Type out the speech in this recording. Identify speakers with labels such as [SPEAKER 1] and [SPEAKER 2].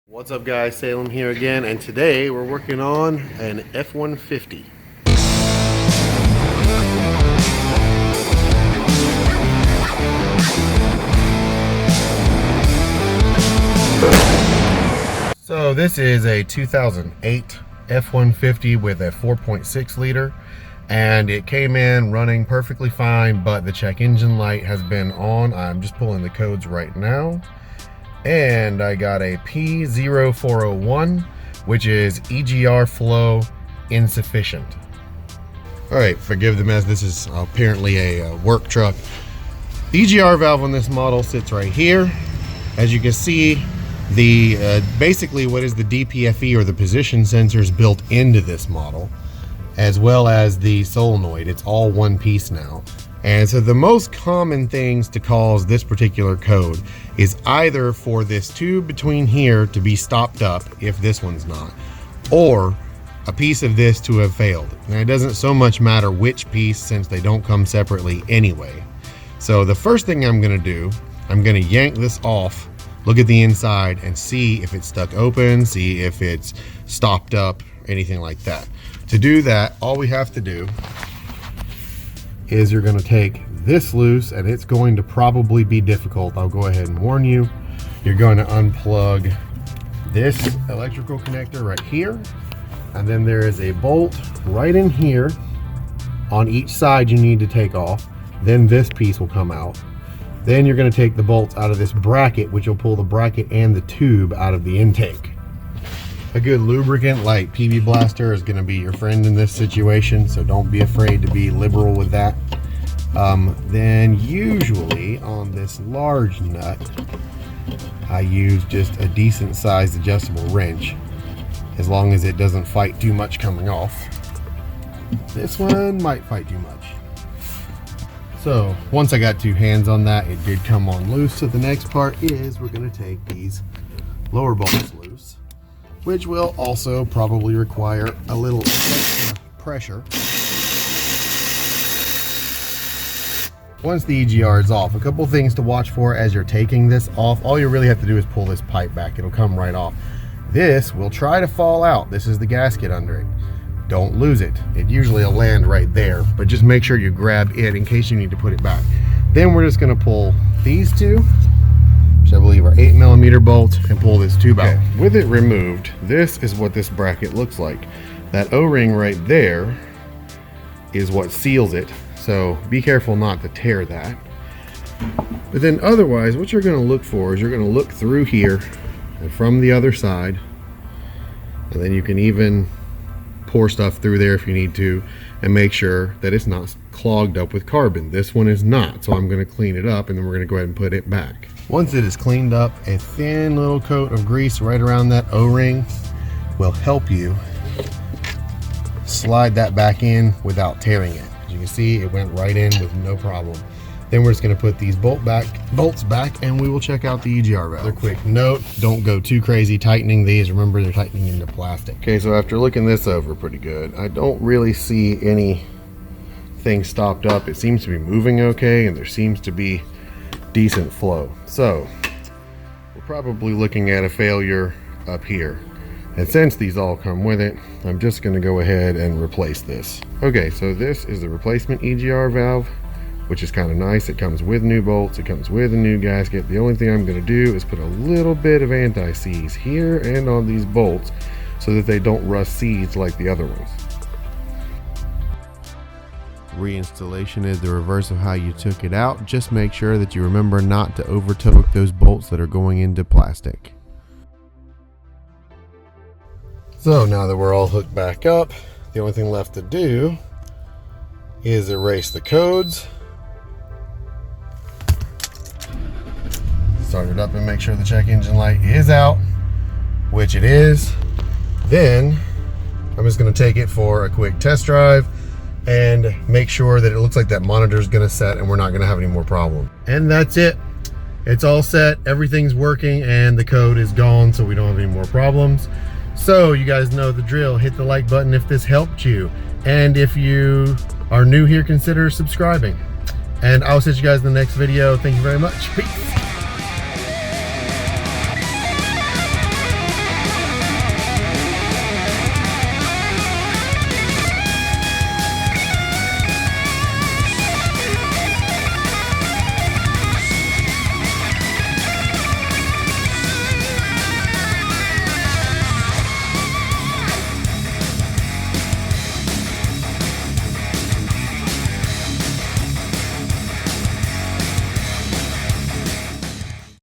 [SPEAKER 1] What's up guys, Salem here again, and today we're working on an F-150. So this is a 2008 F-150 with a 4.6 liter, and it came in running perfectly fine, but the check engine light has been on. I'm just pulling the codes right now. And I got a P0401, which is EGR flow insufficient. All right, forgive the mess. This is apparently a work truck. The EGR valve on this model sits right here. As you can see, the basically what is the DPFE or the position sensors built into this model, as well as the solenoid. It's all one piece now. And so the most common things to cause this particular code is either for this tube between here to be stopped up, if this one's not, or a piece of this to have failed. Now it doesn't so much matter which piece, since they don't come separately anyway. So the first thing I'm gonna do, I'm gonna yank this off, look at the inside and see if it's stuck open, see if it's stopped up, anything like that. To do that, all we have to do is you're going to take this loose, and it's going to probably be difficult. I'll go ahead and warn you. You're going to unplug this electrical connector right here, and then there is a bolt right in here on each side you need to take off. Then this piece will come out. Then you're going to take the bolts out of this bracket, which will pull the bracket and the tube out of the intake. A good lubricant like PB Blaster is going to be your friend in this situation, so don't be afraid to be liberal with that. Then usually on this large nut, I use just a decent sized adjustable wrench, as long as it doesn't fight too much coming off. This one might fight too much. So once I got two hands on that, it did come on loose. So the next part is we're going to take these lower bolts loose, which will also probably require a little extra pressure. Once the EGR is off, a couple things to watch for as you're taking this off. All you really have to do is pull this pipe back. It'll come right off. This will try to fall out. This is the gasket under it. Don't lose it. It usually will land right there, but just make sure you grab it in case you need to put it back. Then we're just gonna pull these two, which I believe are 8mm bolts, and pull this tube out. With it removed, this is what this bracket looks like. That O-ring right there is what seals it, so be careful not to tear that. But then otherwise, what you're going to look for is you're going to look through here and from the other side, and then you can even pour stuff through there if you need to, and make sure that it's not clogged up with carbon. This one is not, so I'm going to clean it up, and then we're going to go ahead and put it back. Once it is cleaned up, a thin little coat of grease right around that O-ring will help you slide that back in without tearing it. As you can see, it went right in with no problem. Then we're just going to put these bolts back, and we will check out the EGR valve. Another quick note, don't go too crazy tightening these. Remember, they're tightening into plastic. Okay, so after looking this over pretty good, I don't really see anything stopped up. It seems to be moving okay, and there seems to be decent flow. So we're probably looking at a failure up here. And since these all come with it, I'm just going to go ahead and replace this. Okay, so this is the replacement EGR valve, which is kind of nice. It comes with new bolts, it comes with a new gasket. The only thing I'm going to do is put a little bit of anti-seize here and on these bolts so that they don't rust seeds like the other ones. Reinstallation is the reverse of how you took it out. Just make sure that you remember not to over torque those bolts that are going into plastic. So now that we're all hooked back up, the only thing left to do is erase the codes, start it up and make sure the check engine light is out, which it is. Then I'm just going to take it for a quick test drive and make sure that it looks like that monitor is going to set and we're not going to have any more problem. And that's it. It's all set, everything's working, and the code is gone, so we don't have any more problems. So you guys know the drill. Hit the like button if this helped you, and if you are new here, consider subscribing, and I'll see you guys in the next video. Thank you very much. Peace.